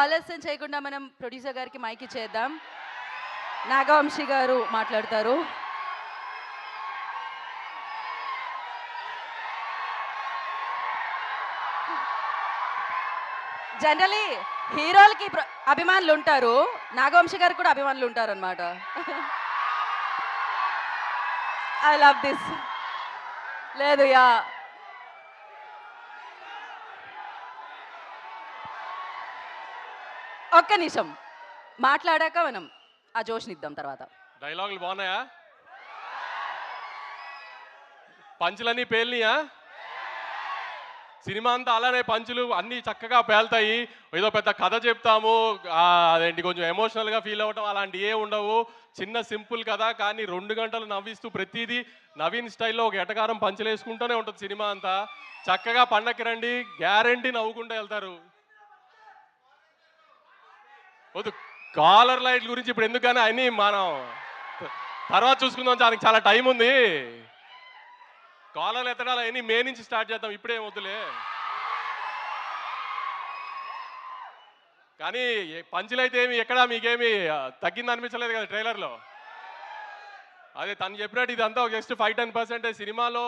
ఆలస్యం చేయకుండా మనం ప్రొడ్యూసర్ గారికి మైక్ ఇచ్చేద్దాం. నాగవంశీ గారు మాట్లాడతారు. జనరలీ హీరోలకి అభిమానులు ఉంటారు. నాగవంశీ గారికి కూడా అభిమానులు ఉంటారన్నమాట. I love this. లేదు యా ఒక్క నిమిషం మాట్లాడాక మనం ఆ జోష్నిద్దాం తర్వాత. డైలాగులు బాగున్నాయా? పంచులన్నీ పేలినాయా? సినిమా అంతా అలానే పంచులు అన్నీ చక్కగా పేలుతాయి. ఏదో పెద్ద కథ చెప్తాము, అదేంటి కొంచెం ఎమోషనల్గా ఫీల్ అవ్వటం అలాంటి ఏ ఉండవు. చిన్న సింపుల్ కథ, కానీ 2 గంటలు నవ్విస్తూ ప్రతిదీ నవీన్ స్టైల్లో ఒక ఎటకారం పంచులు వేసుకుంటూనే ఉంటుంది సినిమా అంతా. చక్కగా పండక్కి రండి, గ్యారంటీ నవ్వుకుంటూ వెళ్తారు. వద్దు, కాలర్ లైట్ గురించి ఇప్పుడు ఎందుకు, కానీ అన్నీ మనం తర్వాత చూసుకుందాం, దానికి చాలా టైం ఉంది. కాలర్లు ఎత్తడాలు అవన్నీ మే నుంచి స్టార్ట్ చేద్దాం, ఇప్పుడే వద్దులే. కానీ పంచులైతే ఏమి ఎక్కడా మీకేమి తగ్గింది అనిపించలేదు కదా ట్రైలర్లో. అదే తను చెప్పినట్టు ఇదంతా జస్ట్ 5-10% సినిమాలో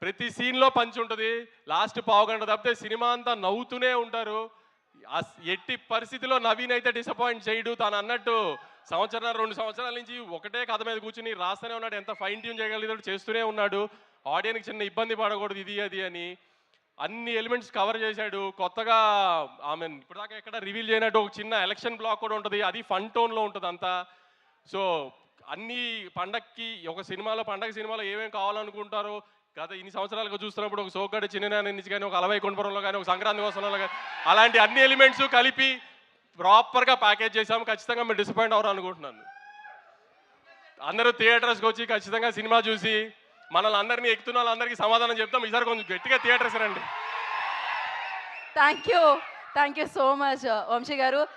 ప్రతి సీన్లో పంచ్ ఉంటుంది. లాస్ట్ పావు గంట తప్పితే సినిమా అంతా నవ్వుతూనే ఉంటారు. ఎట్టి పరిస్థితిలో నవీన్ అయితే డిసప్పాయింట్ చేయడు. తను అన్నట్టు 1-2 సంవత్సరాల నుంచి ఒకటే కథ మీద కూర్చుని రాస్తూనే ఉన్నాడు. ఎంత ఫైన్ ట్యూన్ చేయగలిగాడు చేస్తూనే ఉన్నాడు. ఆడియన్కి చిన్న ఇబ్బంది పడకూడదు ఇది అది అని అన్ని ఎలిమెంట్స్ కవర్ చేశాడు. కొత్తగా ఆమె ఇప్పటిదాకా ఎక్కడ రివీల్ చేయనట్టు ఒక చిన్న ఎలక్షన్ బ్లాక్ కూడా ఉంటుంది, అది ఫన్ టోన్లో ఉంటుంది అంతా. సో అన్ని పండక్కి ఒక సినిమాలో పండగ సినిమాలో ఏమేమి కావాలనుకుంటారో గత ఇన్ని సంవత్సరాలుగా చూస్తున్నప్పుడు ఒక సోగ్గాడి చిన్న నుంచి కానీ ఒక అలవై కొండపురంలో కానీ ఒక సంక్రాంతి కోసంలో కానీ అలాంటి అన్ని ఎలిమెంట్స్ కలిపి ప్రాపర్గా ప్యాకేజ్ చేసాము. ఖచ్చితంగా మీరు డిసప్పాయింట్ అవ్వరు అనుకుంటున్నాను. అందరూ థియేటర్స్కి వచ్చి ఖచ్చితంగా సినిమా చూసి మనల్ని అందరినీ ఎక్కుతున్న వాళ్ళందరికీ సమాధానం చెప్తాం. ఈసారి కొంచెం గట్టిగా థియేటర్స్ రండి. Thank you so much Vamshi గారు.